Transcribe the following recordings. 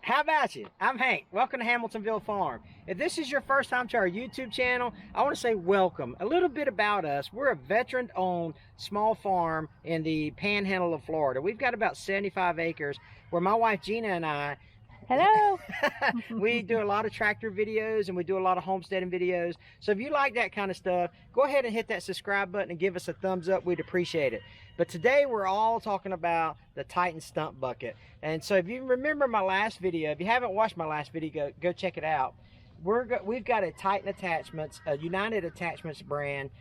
How about you? I'm Hank. Welcome to Hamiltonville Farm. If this is your first time to our YouTube channel, I want to say welcome. A little bit about us. We're a veteran-owned small farm in the panhandle of Florida. We've got about 75 acres where my wife Gina and I, hello, we do a lot of tractor videos and we do a lot of homesteading videos. So if you like that kind of stuff, go ahead and hit that subscribe button and give us a thumbs up. We'd appreciate it. But today we're all talking about the Titan Stump Bucket. And so if you remember my last video, if you haven't watched my last video, go check it out. We've got a Titan Attachments, a United Attachments brand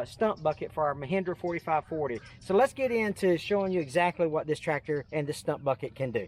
stump bucket for our Mahindra 4540. So let's get into showing you exactly what this tractor and this stump bucket can do.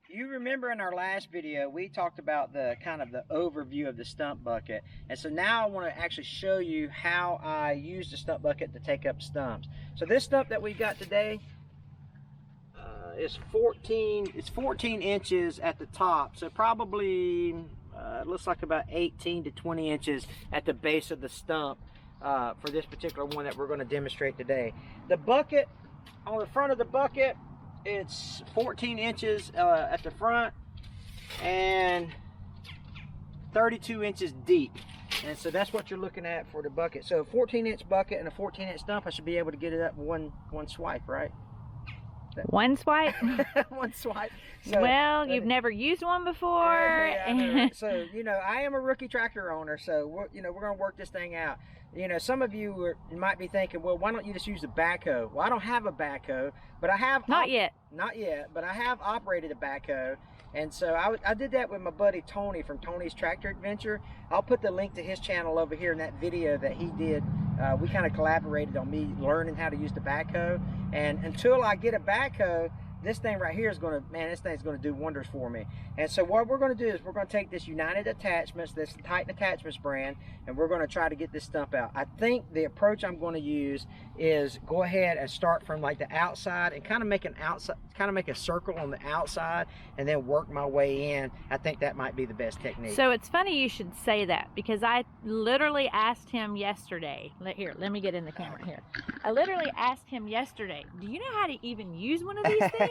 You remember in our last video we talked about the kind of the overview of the stump bucket, and so now I want to actually show you how I use the stump bucket to take up stumps. So this stump that we've got today is 14 inches at the top, so probably it looks like about 18 to 20 inches at the base of the stump for this particular one that we're going to demonstrate today. The bucket, on the front of the bucket, it's 14 inches at the front and 32 inches deep, and so that's what you're looking at for the bucket. So a 14-inch bucket and a 14-inch stump, I should be able to get it up one swipe, right? One swipe. One swipe. So, well, you've never used one before. So you know, I am a rookie tractor owner, so we're going to work this thing out. You know, some of you might be thinking, well, why don't you just use a backhoe? Well, I don't have a backhoe, but I have not yet, but I have operated a backhoe. And so I did that with my buddy Tony from Tony's Tractor Adventure. I'll put the link to his channel over here in that video that he did. We kind of collaborated on me learning how to use the backhoe. And until I get a backhoe, this thing right here is going to, man, this thing's going to do wonders for me. And so what we're going to do is we're going to take this United Attachments, this Titan Attachments brand, and we're going to try to get this stump out. I think the approach I'm going to use is go ahead and start from like the outside and kind of make a circle on the outside and then work my way in. I think that might be the best technique. So it's funny you should say that, because I literally asked him yesterday. Here, let me get in the camera here. I literally asked him yesterday, do you know how to even use one of these things?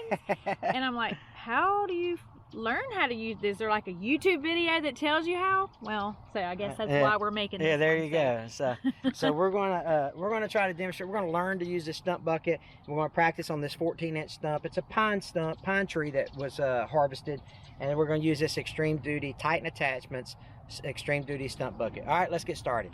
And I'm like, how do you learn how to use this? Is there like a YouTube video that tells you how? Well, so I guess that's why we're making this. Yeah, there you go. So we're gonna try to demonstrate. We're gonna learn to use this stump bucket. We're gonna practice on this 14-inch stump. It's a pine tree that was harvested, and we're gonna use this Extreme Duty Titan Attachments Extreme Duty stump bucket. All right, let's get started.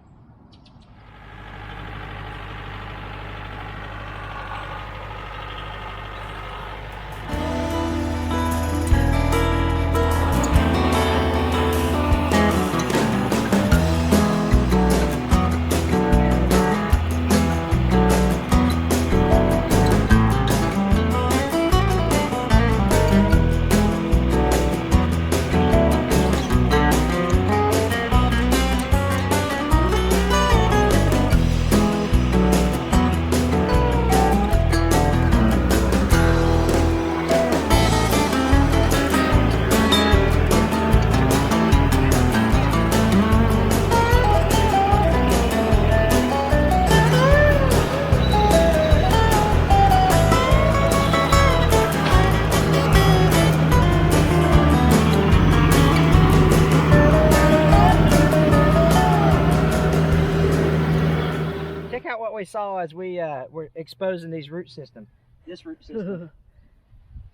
Check out what we saw as we were exposing this root system.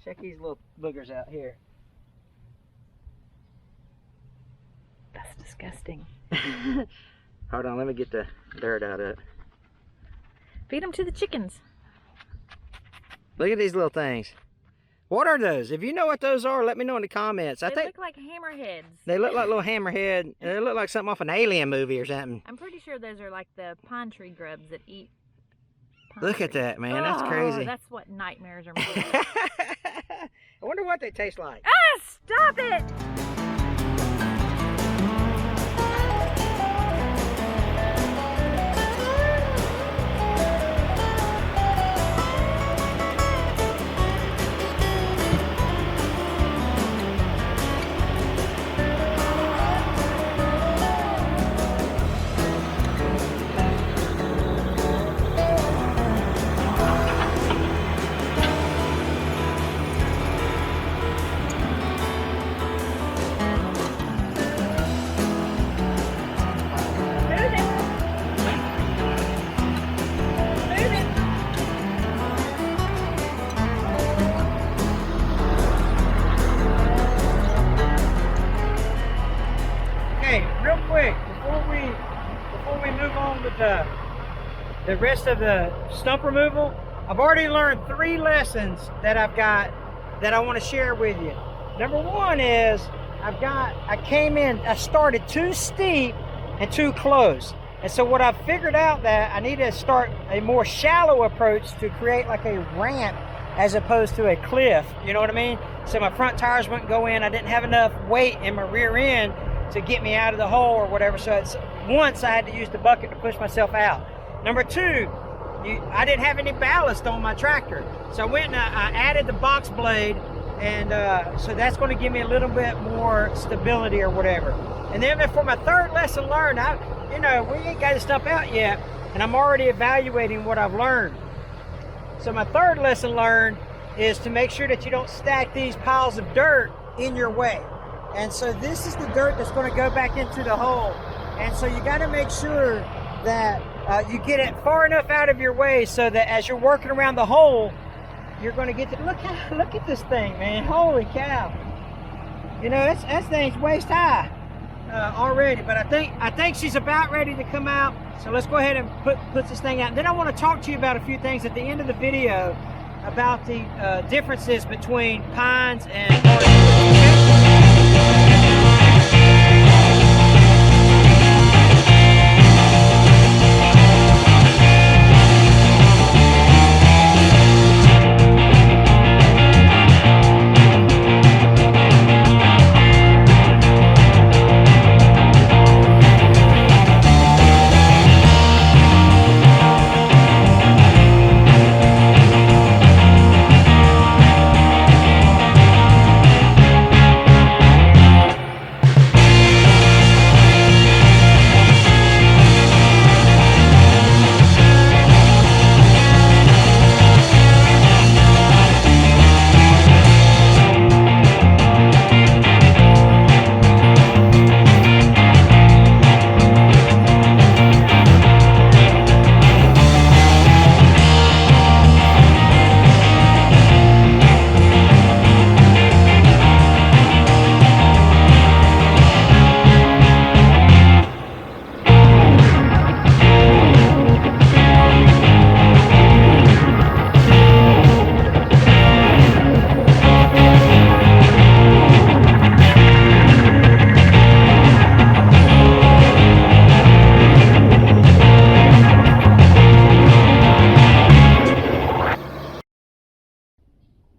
Check these little boogers out here. That's disgusting. Hold on, let me get the dirt out of it. Feed them to the chickens. Look at these little things. What are those? If you know what those are, let me know in the comments. They look like hammerheads. They look like little hammerhead. They look like something off an Alien movie or something. I'm pretty sure those are like the pine tree grubs that eat pine Look trees. at that, man. That's crazy. That's what nightmares are made of. I wonder what they taste like. Ah! stop it! Real quick, before we move on with the rest of the stump removal, I've already learned 3 lessons that I've got that I want to share with you. Number 1 is I started too steep and too close. And so what I've figured out that I need to start a more shallow approach to create like a ramp as opposed to a cliff, you know what I mean? So my front tires wouldn't go in. I didn't have enough weight in my rear end to get me out of the hole or whatever. So once I had to use the bucket to push myself out. Number 2, I didn't have any ballast on my tractor. So I went and I added the box blade, and so that's going to give me a little bit more stability or whatever. And then for my 3rd lesson learned, we ain't got to stump out yet, and I'm already evaluating what I've learned. So my 3rd lesson learned is to make sure that you don't stack these piles of dirt in your way. And so this is the dirt that's going to go back into the hole. And so you got to make sure that you get it far enough out of your way so that as you're working around the hole, you're going to get to look at this thing, man. Holy cow! You know, that thing's waist high already. But I think she's about ready to come out. So let's go ahead and put this thing out. And then I want to talk to you about a few things at the end of the video about the differences between pines and hardwoods.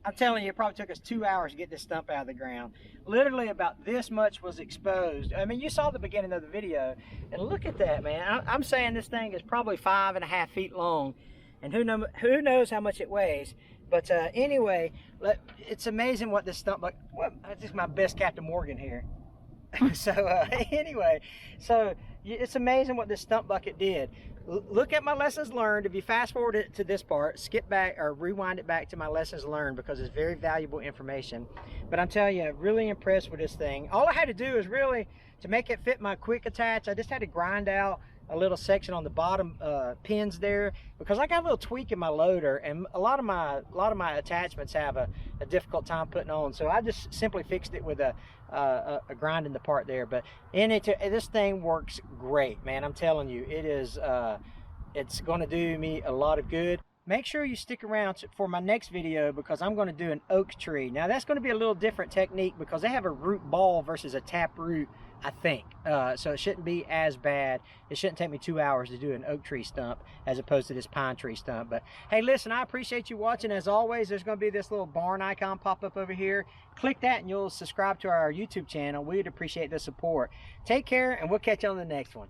I'm telling you, it probably took us 2 hours to get this stump out of the ground. Literally about this much was exposed. I mean, you saw the beginning of the video, and look at that, man. I'm saying this thing is probably 5.5 feet long, and who knows how much it weighs. But anyway, it's amazing what this stump bucket. This is my best Captain Morgan here. So anyway, so it's amazing what this stump bucket did. Look at my lessons learned. If you fast forward it to this part, skip back or rewind it back to my lessons learned, because it's very valuable information. But I'm telling you, really impressed with this thing. All I had to do is really, to make it fit my quick attach, I just had to grind out a little section on the bottom pins there, because I got a little tweak in my loader, and a lot of my attachments have a difficult time putting on. So I just simply fixed it with a grinding the part there. But this thing works great, man. I'm telling you, it is it's going to do me a lot of good. make sure you stick around for my next video, because I'm going to do an oak tree. Now that's going to be a little different technique because they have a root ball versus a tap root, I think. So it shouldn't be as bad. It shouldn't take me 2 hours to do an oak tree stump as opposed to this pine tree stump. But hey, listen, I appreciate you watching. As always, there's going to be this little barn icon pop up over here. Click that and you'll subscribe to our YouTube channel. We'd appreciate the support. Take care, and we'll catch you on the next one.